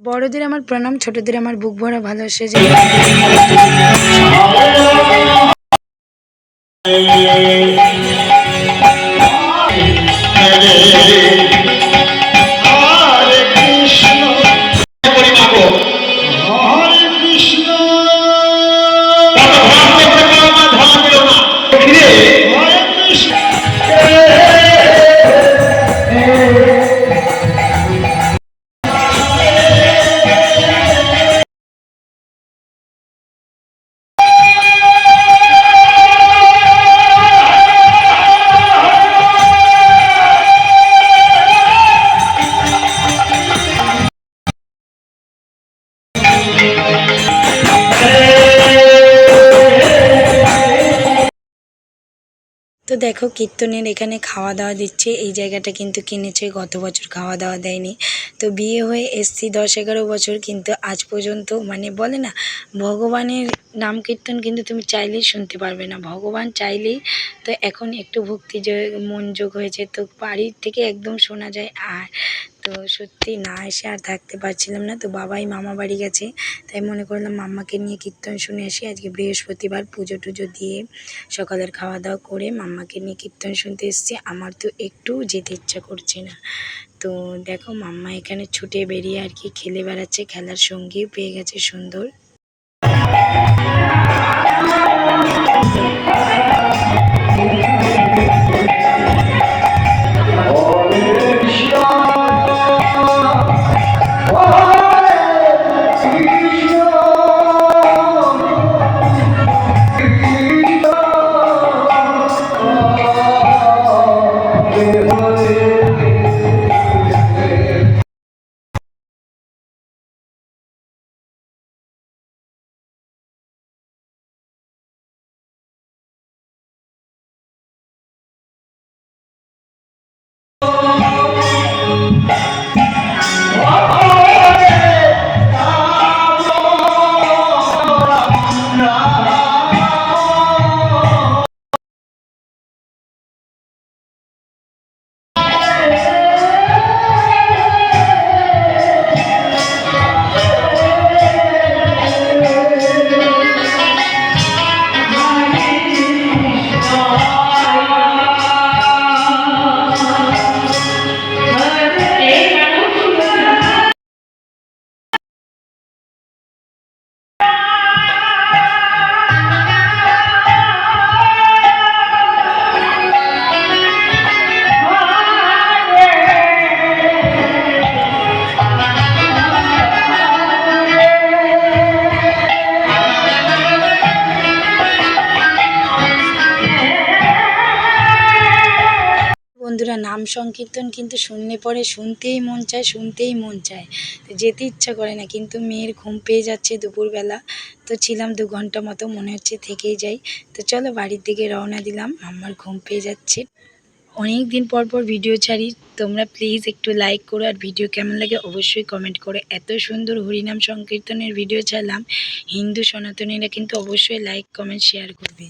বড়দের আমার প্রণাম, ছোটদের আমার বুক ভরা ভালোবাসা। যে তো দেখো কীর্তনের এখানে খাওয়া দাওয়া দিচ্ছে। এই জায়গাটা কিন্তু কিনেছে, গত বছর খাওয়া দাওয়া দেয়নি। তো বিয়ে হয়ে এসছি 10-11 বছর, কিন্তু আজ পর্যন্ত মানে বলে না ভগবানের নাম কীর্তন কিন্তু তুমি চাইলেই শুনতে পারবে না, ভগবান চাইলেই। তো এখন একটু ভক্তি মন যোগ হয়েছে, তো বাড়ির থেকে একদম শোনা যায়। আর তো সত্যি না এসে আর থাকতে পারছিলাম না, তো বাবাই মামা বাড়ি গেছে, তাই মনে করলাম মাম্মাকে নিয়ে কীর্তন শুনে আসি। আজকে বৃহস্পতিবার, পুজো টুজো দিয়ে সকালের খাওয়া দাওয়া করে মাম্মাকে নিয়ে কীর্তন শুনতে এসেছি। আমার তো একটু যেতে ইচ্ছা করছে না। তো দেখো মাম্মা এখানে ছুটে বেরিয়ে আর কি খেলে বেড়াচ্ছে, খেলার সঙ্গীও পেয়ে গেছে সুন্দর। বন্ধুরা, নাম সংকীর্তন কিন্তু শুনলে পরে শুনতেই মন চায়, শুনতেই মন চায়, তো যেতে ইচ্ছা করে না। কিন্তু মেয়ের ঘুম পেয়ে যাচ্ছে দুপুরবেলা, তো ছিলাম 2 ঘন্টা মতো, মনে হচ্ছে থেকেই যাই। তো চলো বাড়ির দিকে রওনা দিলাম, আমার ঘুম পেয়ে যাচ্ছে। অনেক দিন পর পর ভিডিও ছাড়ি, তোমরা প্লিজ একটু লাইক করো, আর ভিডিও কেমন লাগে অবশ্যই কমেন্ট করো। এত সুন্দর হরিনাম সংকীর্তনের ভিডিও ছাড়লাম, হিন্দু সনাতনীরা কিন্তু অবশ্যই লাইক কমেন্ট শেয়ার করবে।